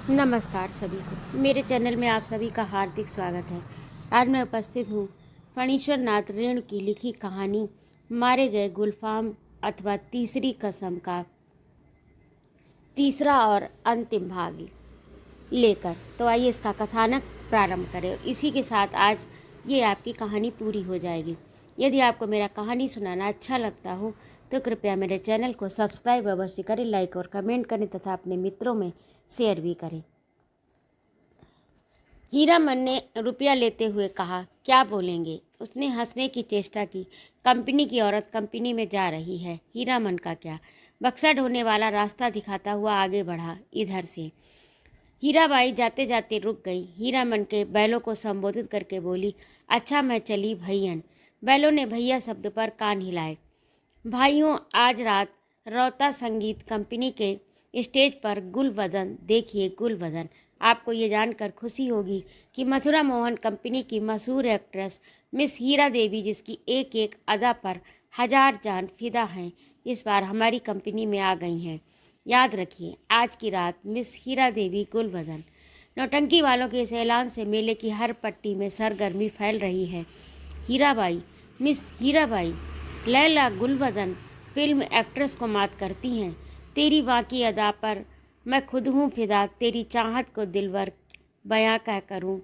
नमस्कार सभी को मेरे चैनल में आप सभी का हार्दिक स्वागत है। आज मैं उपस्थित हूँ फणीश्वर नाथ रेणु की लिखी कहानी मारे गए गुलफाम अथवा तीसरी कसम का तीसरा और अंतिम भाग लेकर। तो आइए इसका कथानक प्रारंभ करें। इसी के साथ आज ये आपकी कहानी पूरी हो जाएगी। यदि आपको मेरा कहानी सुनाना अच्छा लगता हो तो कृपया मेरे चैनल को सब्सक्राइब अवश्य करें, लाइक और कमेंट करें तथा अपने मित्रों में शेयर भी करें। हीरामन ने रुपया लेते हुए कहा, क्या बोलेंगे? उसने हंसने की चेष्टा की। कंपनी की औरत कंपनी में जा रही है, हीरामन का क्या? बक्सा ढोने वाला रास्ता दिखाता हुआ आगे बढ़ा, इधर से। हीराबाई जाते जाते रुक गई। हीरामन के बैलों को संबोधित करके बोली, अच्छा मैं चली भैयन। बैलों ने भैया शब्द पर कान हिलाए। भाइयों, आज रात रौता संगीत कंपनी के स्टेज पर गुलवदन देखिए। गुलवदन, आपको ये जानकर खुशी होगी कि मथुरा मोहन कंपनी की मशहूर एक्ट्रेस मिस हीरा देवी, जिसकी एक एक अदा पर हजार जान फिदा हैं, इस बार हमारी कंपनी में आ गई हैं। याद रखिए, आज की रात मिस हीरा देवी गुलवदन। नौटंकी वालों के इस ऐलान से मेले की हर पट्टी में सरगर्मी फैल रही है। Hirabai, miss Hirabai, Laila Gulbadan film actress को मात करती हैं। तेरी वाकी अदा पर मैं खुद हूँ फिदा। तेरी चाहत को दिलवर बयां क्या करूँ,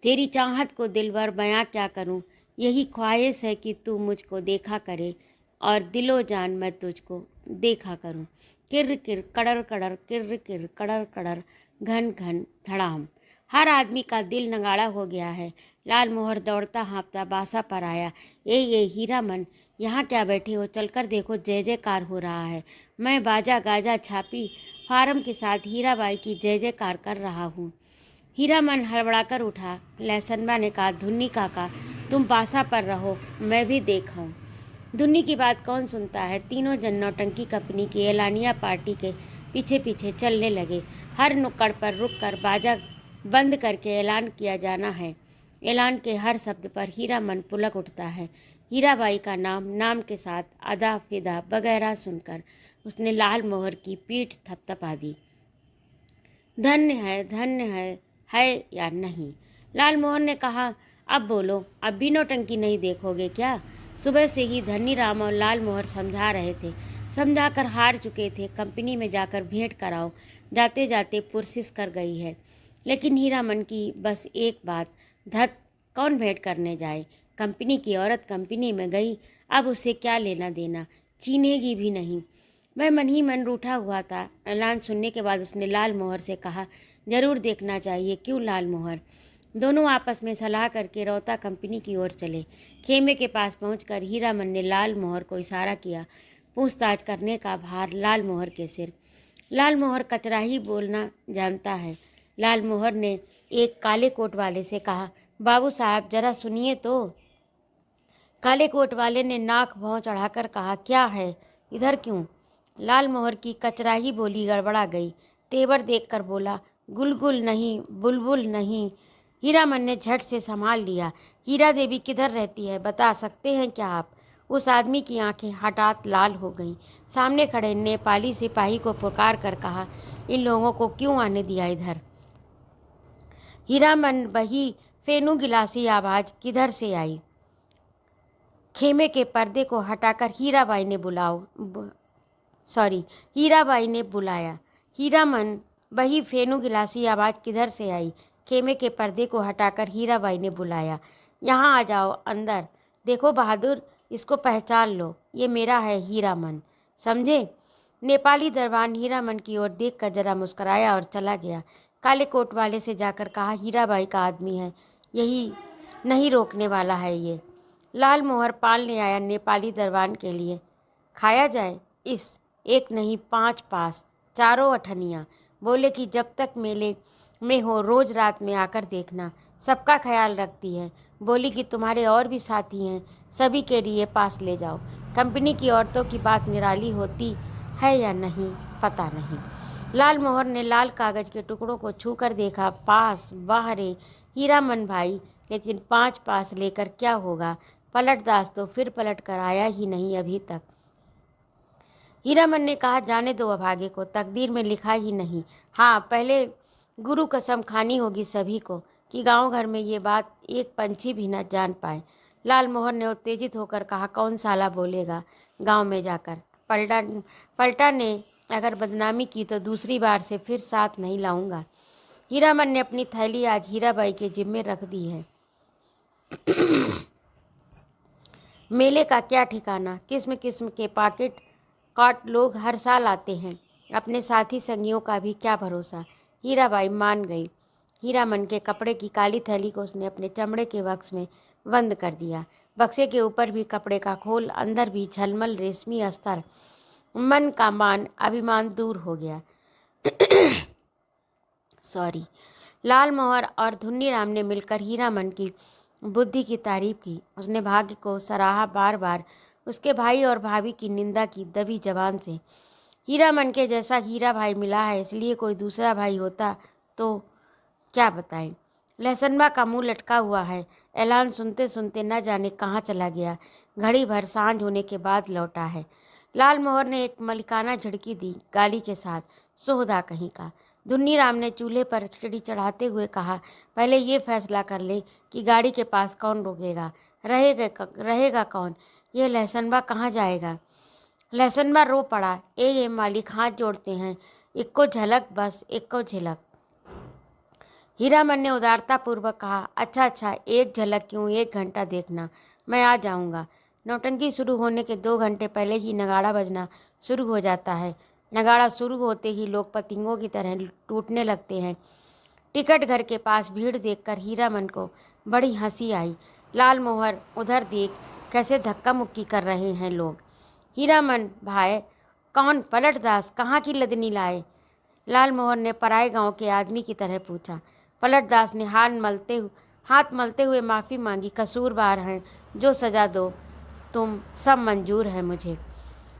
तेरी चाहत को दिलवर बयां क्या करूँ। यही ख्वाहिश है कि तू मुझको देखा करे और दिलो जान मैं तुझको देखा करूँ। किर किर कड़र कड़र, किर किर कड़र कड़र, घन घन धड़ाम। हर आदमी का दिल नगाड़ा हो गया है। लाल मोहर दौड़ता हाँफता बासा पर आया। ये हीरामन, यहाँ क्या बैठे हो? चलकर देखो, जय जयकार हो रहा है। मैं बाजा गाजा छापी फार्म के साथ हीराबाई की जय जयकार कर रहा हूँ। हीरामन हड़बड़ाकर उठा। लहसनबा ने कहा, धुन्नी काका, तुम बासा पर रहो, मैं भी देखाऊं। धुन्नी की बात कौन सुनता है। तीनों जन नौटंकी कंपनी की एलानिया पार्टी के पीछे पीछे चलने लगे। हर नुक्कड़ पर रुककर बाजा बंद करके ऐलान किया जाना है। ऐलान के हर शब्द पर हीरामन पुलक उठता है। हीराबाई का नाम, नाम के साथ अदा फिदा वगैरह सुनकर उसने लाल मोहर की पीठ थपथपा दी। धन्य है या नहीं? लाल मोहन ने कहा, अब बोलो, अब भी नौटंकी नहीं देखोगे क्या? सुबह से ही धनी राम और लाल मोहर समझा रहे थे, समझाकर हार चुके थे। कंपनी में जाकर भेंट कराओ। जाते जाते पुरसिस कर गई है। लेकिन हीरामन की बस एक बात, धत, कौन भेंट करने जाए? कंपनी की औरत कंपनी में गई, अब उसे क्या लेना देना, चीनेगी भी नहीं। वह मन ही मन रूठा हुआ था। ऐलान सुनने के बाद उसने लाल मोहर से कहा, जरूर देखना चाहिए। क्यों लाल मोहर? दोनों आपस में सलाह करके रौता कंपनी की ओर चले। खेमे के पास पहुंचकर हीरामन ने लाल मोहर को इशारा किया। पूछताछ करने का भार लाल मोहर के सिर। लाल मोहर कचरा ही बोलना जानता है। लाल मोहर ने एक काले कोट वाले से कहा, बाबू साहब जरा सुनिए तो। काले कोट वाले ने नाक भौं चढ़ाकर कहा, क्या है, इधर क्यों? लाल मोहर की कचराही बोली गड़बड़ा गई। तेवर देखकर बोला, गुलगुल नहीं, बुलबुल नहीं। हीरामन ने झट से संभाल लिया। हीरा देवी किधर रहती है, बता सकते हैं क्या आप? उस आदमी की आंखें हठात लाल हो गईं। सामने खड़े नेपाली सिपाही को पुकार कर कहा, इन लोगों को क्यों आने दिया इधर? हीरामन वही फेनू गिलासी आवाज किधर से आई? खेमे के पर्दे को हटाकर हीराबाई ने बुलाया। हीरामन, वही फेनू गिलासी आवाज़ किधर से आई? खेमे के पर्दे को हटाकर हीराबाई ने बुलाया। यहाँ आ जाओ अंदर। देखो बहादुर, इसको पहचान लो, ये मेरा है हीरामन, समझे? नेपाली दरबान हीरामन की ओर देखकर जरा मुस्कुराया और चला गया। काले कोट वाले से जाकर कहा, हीराबाई का आदमी है, यही नहीं रोकने वाला है ये। लाल मोहर पाल ले आया नेपाली दरबान के लिए। खाया जाए? इस एक नहीं 5 पास, चारों अठनियाँ। बोले कि जब तक मेले में हो रोज रात में आकर देखना, सबका ख्याल रखती है। बोली कि तुम्हारे और भी साथी हैं, सभी के लिए पास ले जाओ। कंपनी की औरतों की बात निराली होती है या नहीं पता नहीं। लाल मोहर ने लाल कागज के टुकड़ों को छूकर देखा। पास, वाह रे हीरामन भाई, लेकिन 5 पास लेकर क्या होगा? पलटदास तो फिर पलट कर आया ही नहीं अभी तक। हीरामन ने कहा, जाने दो अभागे को, तकदीर में लिखा ही नहीं। हाँ, पहले गुरु कसम खानी होगी सभी को कि गांव घर में ये बात एक पंछी भी न जान पाए। लाल मोहर ने उत्तेजित होकर कहा, कौन साला बोलेगा गांव में जाकर। पलटा पलटा ने अगर बदनामी की तो दूसरी बार से फिर साथ नहीं लाऊंगा। हीरामन ने अपनी थैली आज हीराबाई के जिम्मे रख दी है। मेले का क्या ठिकाना, किस्म किस्म के पॉकेट काट लोग हर साल आते हैं। अपने साथी संगियों का भी क्या भरोसा। हीराबाई मान गई। हीरामन के कपड़े की काली थैली को उसने अपने चमड़े के बक्स में बंद कर दिया। बक्से के ऊपर भी कपड़े का खोल, अंदर भी झलमल रेशमी अस्तर। मन का मान अभिमान दूर हो गया। सॉरी। लाल मोहर और धुन्नी राम ने मिलकर हीरामन की बुद्धि की तारीफ की। उसने भाग्य को सराहा, बार बार उसके भाई और भाभी की निंदा की दबी जबान से। हीरामन के जैसा हीरा भाई मिला है, इसलिए कोई दूसरा भाई होता तो क्या बताएं। लहसनबा का मुंह लटका हुआ है। ऐलान सुनते सुनते न जाने कहाँ चला गया। घड़ी भर सांझ होने के बाद लौटा है। लाल मोहर ने एक मलिकाना झिड़की दी, गाली के साथ, सोहदा कहीं का। धुन्नी राम ने चूल्हे पर खिचड़ी चढ़ाते हुए कहा, पहले ये फैसला कर ले कि गाड़ी के पास कौन रुकेगा, रहेगा कौन। ये लहसनबा कहाँ जाएगा। लहसनबा रो पड़ा, ये मालिक हाथ जोड़ते हैं, इक्को झलक बस, इक्को झलक। हीरामन ने उदारता पूर्वक कहा, अच्छा अच्छा, एक झलक क्यों, 1 घंटा देखना, मैं आ जाऊंगा। नौटंकी शुरू होने के 2 घंटे पहले ही नगाड़ा बजना शुरू हो जाता है। नगाड़ा शुरू होते ही लोग पतंगों की तरह टूटने लगते हैं। टिकट घर के पास भीड़ देखकर हीरामन को बड़ी हंसी आई। लाल मोहर उधर देख, कैसे धक्का मुक्की कर रहे हैं लोग। हीरामन भाई, कौन पलटदास, कहाँ की लदनी लाए। लाल मोहर ने पराए गांव के आदमी की तरह पूछा। पलटदास ने हाथ मलते हुए माफ़ी मांगी, कसूरवार हैं, जो सज़ा दो तुम, सब मंजूर है मुझे।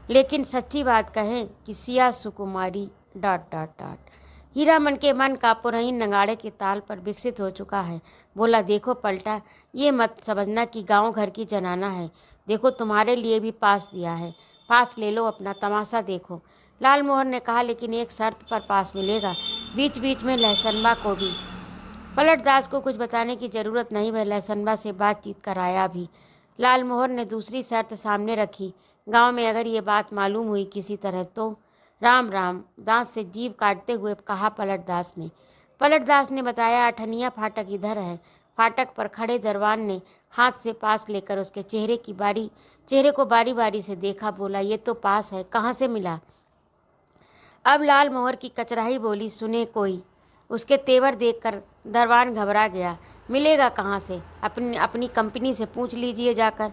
लेकिन सच्ची बात कहें कि सिया सुकुमारी ... हीरामन के मन का पुरहीन नगाड़े के ताल पर विकसित हो चुका है। बोला, देखो पलटा, ये मत समझना कि गांव घर की जनाना है। देखो, तुम्हारे लिए भी पास दिया है, पास ले लो, अपना तमाशा देखो। लाल मोहर ने कहा, लेकिन एक शर्त पर पास मिलेगा, बीच बीच में लहसनबा को भी। पलटदास को कुछ बताने की जरूरत नहीं, वह लहसनबा से बातचीत कराया भी। लाल मोहर ने दूसरी शर्त सामने रखी, गांव में अगर ये बात मालूम हुई किसी तरह तो। राम राम, दांत से जीभ काटते हुए कहा पलटदास ने। पलटदास ने बताया, अठनिया फाटक इधर है। फाटक पर खड़े दरवान ने हाथ से पास लेकर उसके चेहरे को बारी बारी से देखा। बोला, ये तो पास है, कहाँ से मिला। अब लाल मोहर की कचराही बोली सुने कोई। उसके तेवर देखकर दरबान घबरा गया। मिलेगा कहाँ से, अपनी कंपनी से पूछ लीजिए जाकर।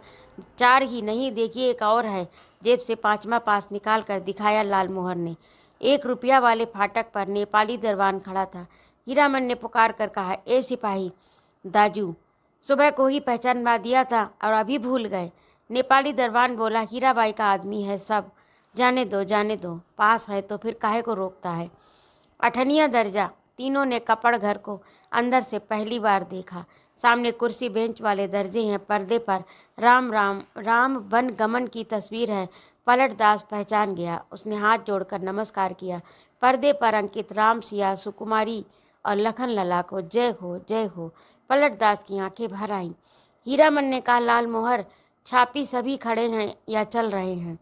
4 ही नहीं, देखिए एक और है। जेब से 5वां पास निकाल कर दिखाया लाल मोहर ने। 1 रुपया वाले फाटक पर नेपाली दरबान खड़ा था। हीरामन ने पुकार कर कहा, ए सिपाही दाजू, सुबह को ही पहचानवा दिया था और अभी भूल गए। नेपाली दरबान बोला, हीराबाई का आदमी है सब, जाने दो, पास है तो फिर काहे को रोकता है। 8वां दर्जा। तीनों ने कपड़ घर को अंदर से पहली बार देखा। सामने कुर्सी बेंच वाले दर्जे हैं, पर्दे पर राम वन गमन की तस्वीर है। पलटदास पहचान गया। उसने हाथ जोड़कर नमस्कार किया। पर्दे पर अंकित राम, सिया, सुकुमारी और लखन लला को जय हो, जय हो। पलटदास की आंखें भर आईं। हीरामन ने कहा, लाल मोहर, छापी सभी खड़े हैं या चल रहे हैं।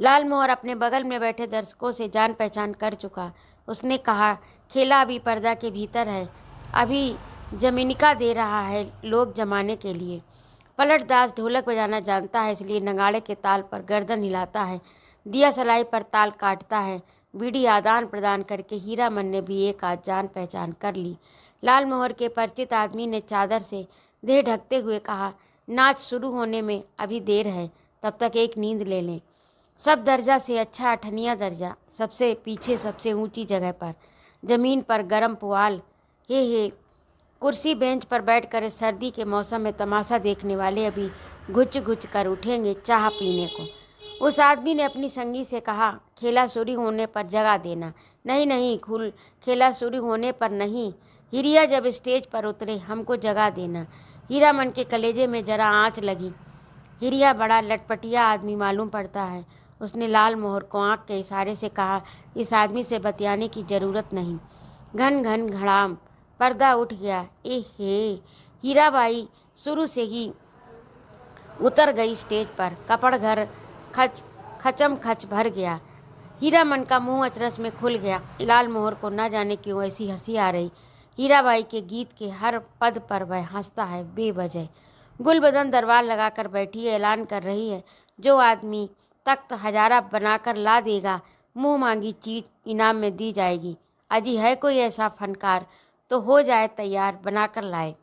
लाल मोहर अपने बगल में बैठे दर्शकों से जान पहचान कर चुका। उसने कहा, खेला अभी पर्दा के भीतर है, अभी जमीनिका दे रहा है लोग जमाने के लिए। पलटदास ढोलक बजाना जानता है, इसलिए नगाड़े के ताल पर गर्दन हिलाता है, दिया सलाई पर ताल काटता है। बीड़ी आदान प्रदान करके हीरामन ने भी एक आध जान पहचान कर ली। लाल मोहर के परिचित आदमी ने चादर से देह ढकते हुए कहा, नाच शुरू होने में अभी देर है, तब तक एक नींद ले लें। सब दर्जा से अच्छा 8वां दर्जा, सबसे पीछे सबसे ऊंची जगह पर, जमीन पर गरम पुआल। हे कुर्सी बेंच पर बैठकर इस सर्दी के मौसम में तमाशा देखने वाले अभी घुच घुच कर उठेंगे चाह पीने को। उस आदमी ने अपनी संगी से कहा, खेला शुरू होने पर जगा देना। नहीं नहीं, खेला शुरू होने पर नहीं, हिरिया जब स्टेज पर उतरे हमको जगा देना। हीरामन के कलेजे में जरा आँच लगी। हिरिया बड़ा लटपटिया आदमी मालूम पड़ता है। उसने लाल मोहर को आंख के इशारे से कहा, इस आदमी से बतियाने की जरूरत नहीं। घन घन घड़ाम, पर्दा उठ गया। हे, हीराबाई शुरू से ही उतर गई स्टेज पर। कपड़ घर खचम खच भर गया। हीरामन का मुंह अचरज में खुल गया। लाल मोहर को न जाने क्यों ऐसी हंसी आ रही। हीराबाई के गीत के हर पद पर वह हंसता है बेवजह। गुलबदन दरबार लगाकर बैठी है, ऐलान कर रही है, जो आदमी तख्त हजारा बनाकर ला देगा, मुंह मांगी चीज इनाम में दी जाएगी। अजी है कोई ऐसा फनकार तो हो जाए तैयार, बनाकर लाए।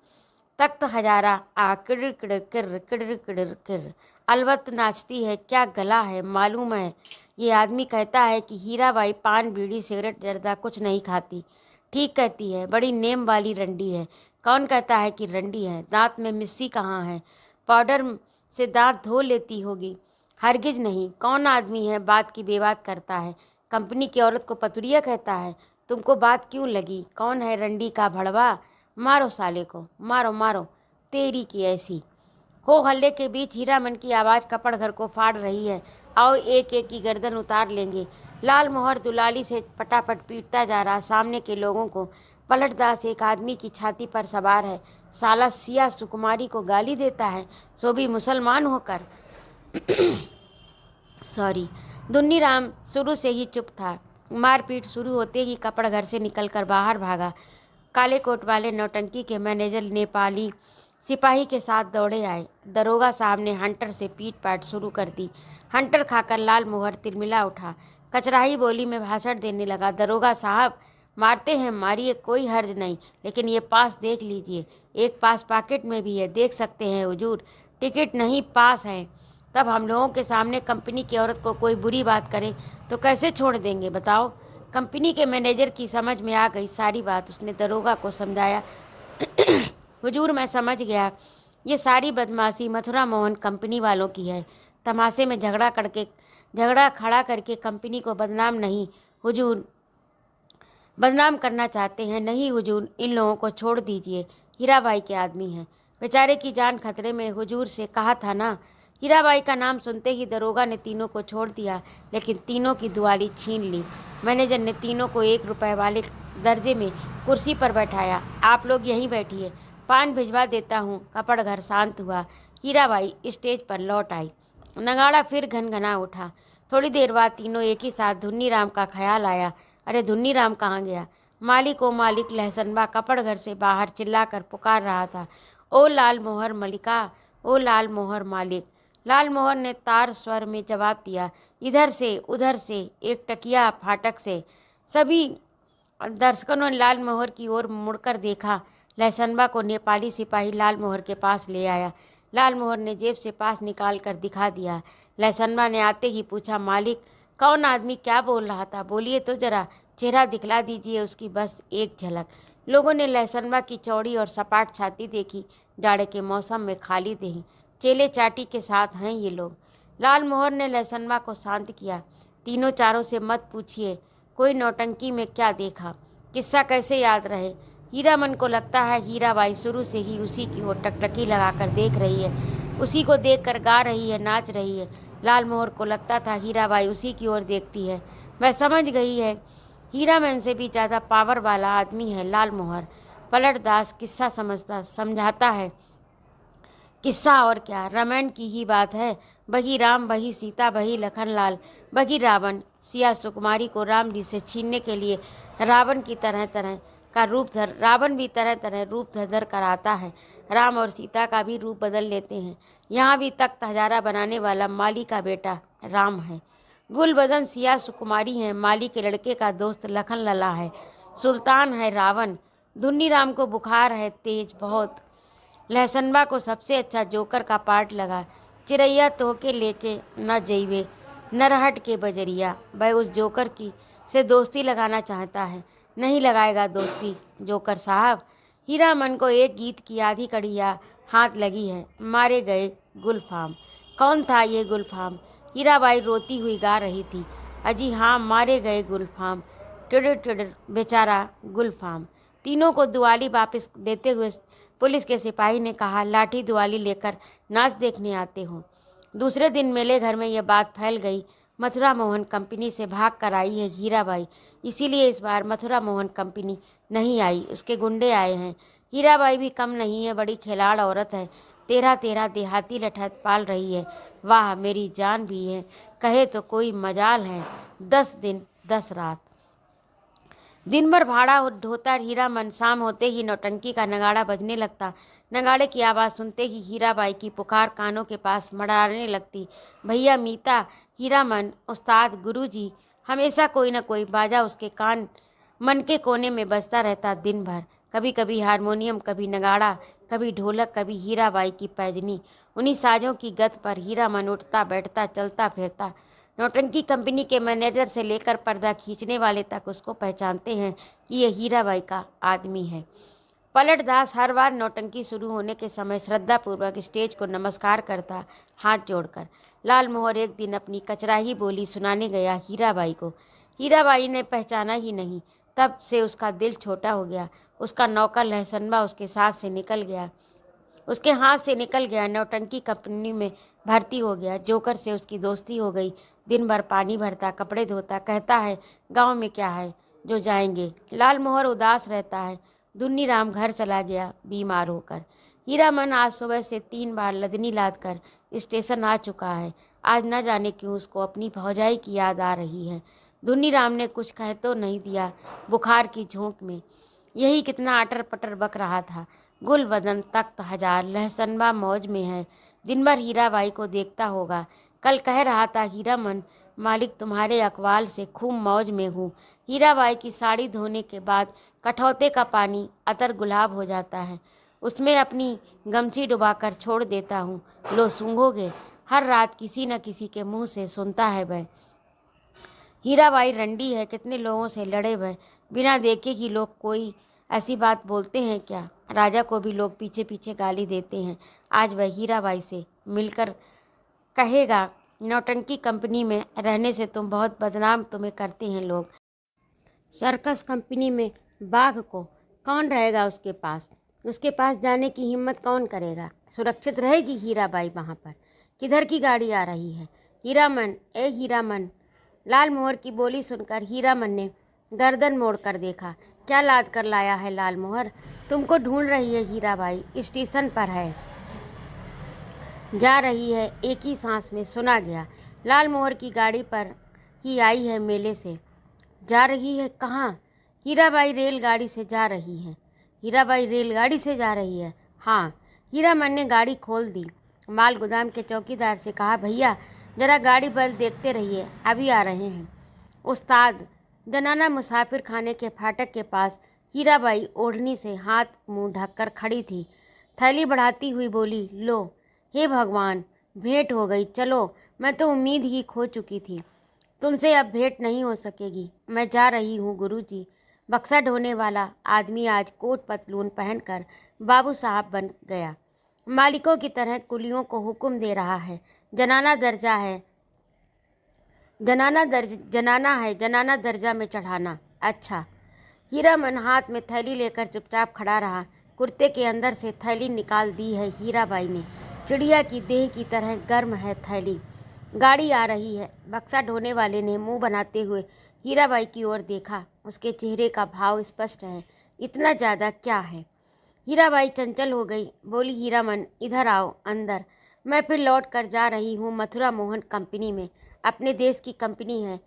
तख्त हजारा आ किड़ किड़ किर किड़ किड़ किर। अलबत्त नाचती है, क्या गला है मालूम है। ये आदमी कहता है कि हीराबाई पान बीड़ी सिगरेट जर्दा कुछ नहीं खाती। ठीक कहती है, बड़ी नेम वाली रंडी है। कौन कहता है कि रंडी है? दांत में मिस्सी कहाँ है? पाउडर से दांत धो लेती होगी। हरगिज नहीं। कौन आदमी है बात की बेबात करता है? कंपनी की औरत को पतुरिया कहता है। तुमको बात क्यों लगी? कौन है रंडी का भड़वा? मारो साले को, मारो मारो, तेरी की ऐसी। हो हल्ले के बीच हीरामन की आवाज़ कपड़ घर को फाड़ रही है। आओ एक एक की गर्दन उतार लेंगे। लाल मोहर दुलाली से पटापट पीटता जा रहा सामने के लोगों को। पलटदास एक आदमी की छाती पर सवार है। साला सिया सुकुमारी को गाली देता है, सो भी मुसलमान होकर। सॉरी। दुन्नी राम शुरू से ही चुप था। मारपीट शुरू होते ही कपड़ घर से निकलकर बाहर भागा। काले कोट वाले नौटंकी के मैनेजर नेपाली सिपाही के साथ दौड़े आए। दरोगा साहब ने हंटर से पीट पाट शुरू कर दी। हंटर खाकर लाल मोहर तिलमिला उठा। कचराही बोली में भाषण देने लगा। दरोगा साहब, मारते हैं मारिए, कोई हर्ज नहीं, लेकिन ये पास देख लीजिए। एक पास पॉकेट में भी है, देख सकते हैं हुजूर। टिकट नहीं, पास है। तब हम लोगों के सामने कंपनी की औरत को कोई बुरी बात करे तो कैसे छोड़ देंगे बताओ? कंपनी के मैनेजर की समझ में आ गई सारी बात। उसने दरोगा को समझाया, हुजूर मैं समझ गया, ये सारी बदमाशी मथुरा मोहन कंपनी वालों की है। तमाशे में झगड़ा खड़ा करके कंपनी को बदनाम नहीं हुजूर, बदनाम करना चाहते हैं। नहीं हुजूर, इन लोगों को छोड़ दीजिए, हीराबाई के आदमी हैं, बेचारे की जान खतरे में, हुजूर से कहा था ना। हीराबाई का नाम सुनते ही दरोगा ने तीनों को छोड़ दिया, लेकिन तीनों की दुआली छीन ली। मैनेजर ने तीनों को 1 रुपए वाले दर्जे में कुर्सी पर बैठाया। आप लोग यहीं बैठिए, पान भिजवा देता हूँ। कपड़ घर शांत हुआ। हीराबाई स्टेज पर लौट आई। नगाड़ा फिर घनघना उठा। थोड़ी देर बाद तीनों एक ही साथ धुन्नी राम का ख्याल आया। अरे धुन्नी राम कहाँ गया? मालिक ओ मालिक लहसनबा कपड़ घर से बाहर चिल्लाकर पुकार रहा था। ओ लाल मोहर मलिका, ओ लाल मोहर मालिक। लाल मोहर ने तार स्वर में जवाब दिया। इधर से उधर से, एक टकिया फाटक से। सभी दर्शकों ने लाल मोहर की ओर मुड़कर देखा। लहसनबा को नेपाली सिपाही लाल मोहर के पास ले आया। लाल मोहर ने जेब से पास निकाल कर दिखा दिया। लहसनबा ने आते ही पूछा, मालिक कौन आदमी क्या बोल रहा था? बोलिए तो जरा, चेहरा दिखला दीजिए उसकी, बस एक झलक। लोगों ने लहसनबा की चौड़ी और सपाट छाती देखी। जाड़े के मौसम में खाली देही, चेले चाटी के साथ हैं ये लोग। लाल मोहर ने लहसनबा को शांत किया। तीनों चारों से मत पूछिए, कोई नौटंकी में क्या देखा, किस्सा कैसे याद रहे। हीरामन को लगता है हीराबाई शुरू से ही उसी की ओर टकटकी लगाकर देख रही है, उसी को देखकर गा रही है, नाच रही है। लाल मोहर को लगता था हीराबाई उसी की ओर देखती है। वह समझ गई है, हीरामन से भी ज़्यादा पावर वाला आदमी है लाल मोहर। पलटदास किस्सा समझाता है। किस्सा और क्या, रामायण की ही बात है। बही राम, बही सीता, बही लखनलाल, बही रावण। सिया सुकुमारी को राम जी से छीनने के लिए रावण भी तरह तरह रूप धर कर आता है। राम और सीता का भी रूप बदल लेते हैं। यहाँ भी तख्त हजारा बनाने वाला माली का बेटा राम है। गुलबदन सिया सुकुमारी है, माली के लड़के का दोस्त लखन लला है, सुल्तान है रावण। धुन्नी राम को बुखार है तेज बहुत। लहसनबा को सबसे अच्छा जोकर का पार्ट लगा। चिरैया तोहके लेके न जइबे नरहट के बजरिया। वह उस जोकर की से दोस्ती लगाना चाहता है। नहीं लगाएगा दोस्ती जोकर साहब। हीरामन को एक गीत की आधी कड़िया हाथ लगी है। मारे गए गुलफाम। कौन था ये गुलफाम? हीराबाई रोती हुई गा रही थी। अजी हाँ, मारे गए गुलफाम, टिडर टिडर बेचारा गुलफाम। तीनों को दुआली वापस देते हुए पुलिस के सिपाही ने कहा, लाठी दुआली लेकर नाच देखने आते हो। दूसरे दिन मेले घर में यह बात फैल गई। मथुरा मोहन कंपनी से भाग कर आई है हीराबाई, इसीलिए इस बार मथुरा मोहन कंपनी नहीं आई, उसके गुंडे आए हैं। हीराबाई भी कम नहीं है, बड़ी खिलाड़ औरत है, तेरह तेरह देहाती लठत पाल रही है। वाह, मेरी जान भी है, कहे तो कोई मजाल है। 10 दिन 10 रात दिन भर भाड़ा ढोता हीरामन, शाम होते ही नौटंकी का नगाड़ा बजने लगता। नगाड़े की आवाज़ सुनते ही हीराबाई की पुकार कानों के पास मड़ाने लगती। भैया, मीता, हीरामन, उस्ताद, गुरुजी, हमेशा कोई न कोई बाजा उसके कान मन के कोने में बजता रहता दिन भर। कभी कभी हारमोनियम, कभी नगाड़ा, कभी ढोलक, कभी हीराबाई की पैजनी। उन्हीं साजों की गत पर हीरामन उठता बैठता चलता फिरता। नौटंकी कंपनी के मैनेजर से लेकर पर्दा खींचने वाले तक उसको पहचानते हैं कि ये हीराबाई का आदमी है। पलट दास हर बार नौटंकी शुरू होने के समय श्रद्धापूर्वक स्टेज को नमस्कार करता, हाथ जोड़कर। लाल मोहर एक दिन अपनी कचराही बोली सुनाने गया हीराबाई को। हीराबाई ने पहचाना ही नहीं। तब से उसका दिल छोटा हो गया। उसका नौकर लहसनबा उसके हाथ से निकल गया। नौटंकी कंपनी में भर्ती हो गया। जोकर से उसकी दोस्ती हो गई। दिन भर पानी भरता, कपड़े धोता, कहता है गांव में क्या है जो जाएंगे। लाल मोहर उदास रहता है। दुन्नी राम घर चला गया बीमार होकर। हीरामन आज सुबह से 3 बार लदनी लाद कर स्टेशन आ चुका है। आज न जाने क्यों उसको अपनी भौजाई की याद आ रही है। दुन्नी राम ने कुछ कह तो नहीं दिया बुखार की झोंक में। यही कितना अटर पटर बक रहा था। गुल बदन तख्त हजार, लहसनबा मौज में है, दिन भर हीराबाई को देखता होगा। कल कह रहा था हीरामन, मालिक तुम्हारे अकवाल से खूब मौज में हूँ। हीराबाई की साड़ी धोने के बाद कठौते का पानी अतर गुलाब हो जाता है, उसमें अपनी गमछी डुबाकर छोड़ देता हूँ। लो सूंघोगे? हर रात किसी न किसी के मुंह से सुनता है वह। हीराबाई रंडी है, कितने लोगों से लड़े वह, बिना देखे कि लोग कोई ऐसी बात बोलते हैं क्या। राजा को भी लोग पीछे पीछे गाली देते हैं। आज वह हीराबाई से मिलकर कहेगा, नौटंकी कंपनी में रहने से तुम बहुत बदनाम तुम्हें करते हैं लोग। सर्कस कंपनी में बाघ को कौन रहेगा उसके पास जाने की हिम्मत कौन करेगा। सुरक्षित रहेगी हीराबाई वहाँ पर। किधर की गाड़ी आ रही है? हीरामन, ए हीरामन। लाल मोहर की बोली सुनकर हीरामन ने गर्दन मोड़ कर देखा। क्या लाद कर लाया है लाल मोहर? तुमको ढूंढ रही है हीराबाई, स्टेशन पर है, जा रही है। एक ही सांस में सुना गया। लाल मोहर की गाड़ी पर ही आई है, मेले से जा रही है। कहाँ? हीराबाई रेलगाड़ी से जा रही है। हीराबाई रेलगाड़ी से जा रही है? हाँ। हीरामन ने गाड़ी खोल दी। माल गोदाम के चौकीदार से कहा, भैया जरा गाड़ी बल देखते रहिए, अभी आ रहे हैं। उस्ताद, जनाना मुसाफिर खाने के फाटक के पास हीराबाई ओढ़नी से हाथ मुंह ढककर खड़ी थी। थैली बढ़ाती हुई बोली, लो, हे भगवान, भेंट हो गई। चलो, मैं तो उम्मीद ही खो चुकी थी। तुमसे अब भेंट नहीं हो सकेगी। मैं जा रही हूँ गुरुजी। बक्सा ढोने वाला आदमी आज कोट पतलून पहनकर बाबू साहब बन गया। मालिकों की तरह कुलियों को हुक्म दे रहा है, जनाना दर्जा है, जनाना दर्जा में चढ़ाना। अच्छा। हीरामन हाथ में थैली लेकर चुपचाप खड़ा रहा। कुर्ते के अंदर से थैली निकाल दी है हीराबाई ने। चिड़िया की देह की तरह गर्म है थैली। गाड़ी आ रही है। बक्सा ढोने वाले ने मुंह बनाते हुए हीराबाई की ओर देखा। उसके चेहरे का भाव स्पष्ट है। इतना ज़्यादा क्या है? हीराबाई चंचल हो गई, बोली, हीरामन इधर आओ अंदर। मैं फिर लौट कर जा रही हूँ मथुरा मोहन कंपनी में। अपने देश की कंपनी है।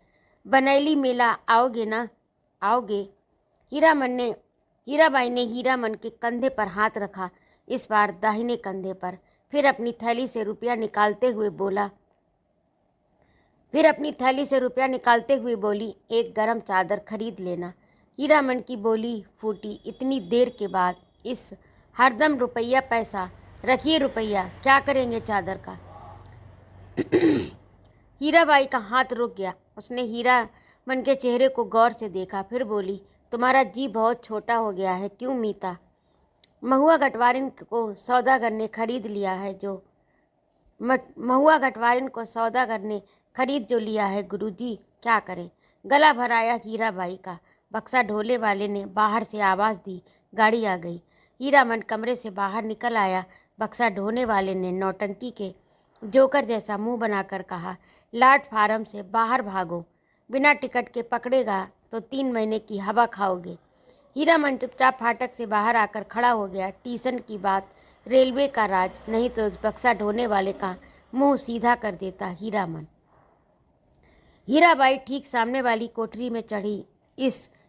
बनैली मेला आओगे ना? आओगे? हीराबाई ने हीरामन के कंधे पर हाथ रखा, इस बार दाहिने कंधे पर। फिर अपनी थैली से रुपया निकालते हुए बोली, एक गरम चादर खरीद लेना। हीरामन की बोली फूटी, इतनी देर के बाद इस हरदम रुपया पैसा, रखिए रुपया, क्या करेंगे चादर का। हीराबाई का हाथ रुक गया। उसने हीरामन के चेहरे को गौर से देखा, फिर बोली, तुम्हारा जी बहुत छोटा हो गया है। क्यों मीता? महुआ गटवारिन को सौदागर ने खरीद लिया है गुरुजी, क्या करे। गला भराया हीराबाई का। बक्सा ढोले वाले ने बाहर से आवाज़ दी, गाड़ी आ गई। हीरामन कमरे से बाहर निकल आया। बक्सा ढोने वाले ने नौटंकी के जोकर जैसा मुंह बनाकर कहा, प्लेटफार्म से बाहर भागो, बिना टिकट के पकड़ेगा तो 3 महीने की हवा खाओगे। हीरामन चुपचाप फाटक से बाहर आकर खड़ा हो गया। स्टेशन की बात, रेलवे का राज, नहीं तो एक बक्सा ढोने वाले का मुंह सीधा कर देता हीरामन। हीराबाई ठीक सामने वाली कोठरी में चढ़ी।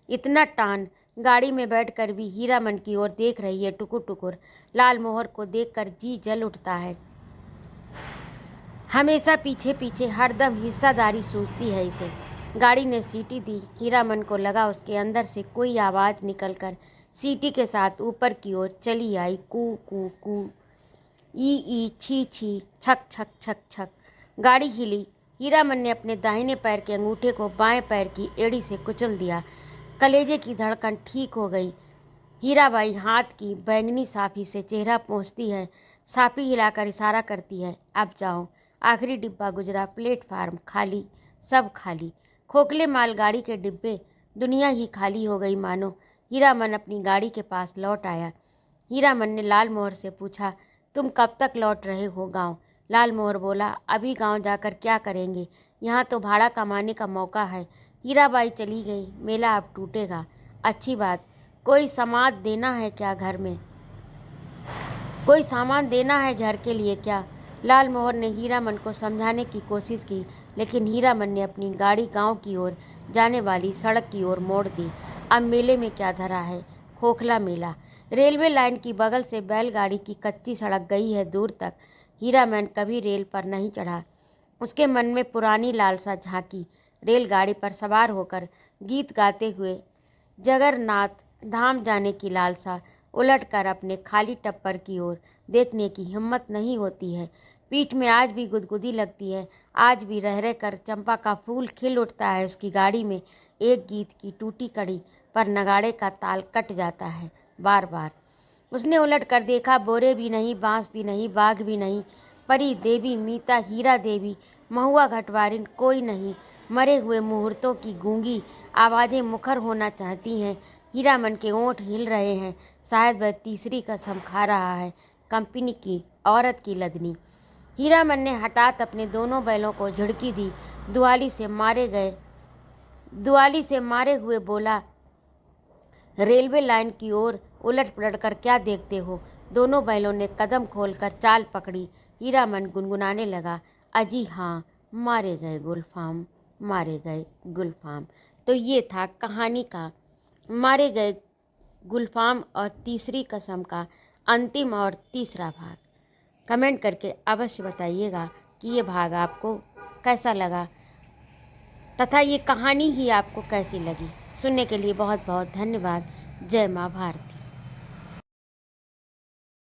इतना टान गाड़ी में बैठकर भी हीरामन की ओर देख रही है टुकुर टुकुर। लाल मोहर को देखकर जी जल उठता है। हमेशा पीछे पीछे हरदम हिस्सादारी सूझती है इसे। गाड़ी ने सीटी दी। हीरामन को लगा उसके अंदर से कोई आवाज़ निकलकर सीटी के साथ ऊपर की ओर चली आई। कू कू कू, ई छी छी, छक छक छक छक। गाड़ी हिली। हीरामन ने अपने दाहिने पैर के अंगूठे को बाएं पैर की एड़ी से कुचल दिया। कलेजे की धड़कन ठीक हो गई। हीराबाई हाथ की बैंगनी साफी से चेहरा पोंछती है। साफी हिलाकर इशारा करती है, अब जाओ। आखिरी डिब्बा गुजरा। प्लेटफार्म खाली, सब खाली। खोखले मालगाड़ी के डिब्बे, दुनिया ही खाली हो गई मानो। हीरामन अपनी गाड़ी के पास लौट आया। हीरामन ने लाल मोहर से पूछा, तुम कब तक लौट रहे हो गांव? लाल मोहर बोला, अभी गांव जाकर क्या करेंगे, यहाँ तो भाड़ा कमाने का मौका है। हीराबाई चली गई। मेला अब टूटेगा। अच्छी बात। कोई सामान देना है क्या घर में? कोई सामान देना है घर के लिए क्या? लाल मोहर ने हीरामन को समझाने की कोशिश की, लेकिन हीरामन ने अपनी गाड़ी गांव की ओर जाने वाली सड़क की ओर मोड़ दी। अब मेले में क्या धरा है? खोखला मेला। रेलवे लाइन की बगल से बैलगाड़ी की कच्ची सड़क गई है दूर तक। हीरामन कभी रेल पर नहीं चढ़ा। उसके मन में पुरानी लालसा झांकी। रेलगाड़ी पर सवार होकर गीत गाते हुए जगन्नाथ धाम जाने की लालसा। उलटकर अपने खाली टप्पर की ओर देखने की हिम्मत नहीं होती है। पीठ में आज भी गुदगुदी लगती है। आज भी रह रह कर चंपा का फूल खिल उठता है उसकी गाड़ी में। एक गीत की टूटी कड़ी पर नगाड़े का ताल कट जाता है बार बार। उसने उलट कर देखा, बोरे भी नहीं, बांस भी नहीं, बाघ भी नहीं, परी देवी, मीता, हीरा देवी, महुआ घटवारिन, कोई नहीं। मरे हुए मुहूर्तों की गूंगी आवाज़ें मुखर होना चाहती हैं। हीरामन के ओंठ हिल रहे हैं। शायद वह तीसरी कसम खा रहा है, कंपनी की औरत की लदनी। हीरामन ने हठात अपने दोनों बैलों को झिड़की दी। दुआली से मारे हुए बोला, रेलवे लाइन की ओर उलट पलट कर क्या देखते हो? दोनों बैलों ने कदम खोलकर चाल पकड़ी। हीरामन गुनगुनाने लगा, अजी हाँ, मारे गए गुलफाम, मारे गए गुलफाम। तो ये था कहानी का मारे गए गुलफाम और तीसरी कसम का अंतिम और तीसरा भाग। कमेंट करके अवश्य बताइएगा कि ये भाग आपको कैसा लगा तथा ये कहानी ही आपको कैसी लगी। सुनने के लिए बहुत बहुत धन्यवाद। जय माँ भारती।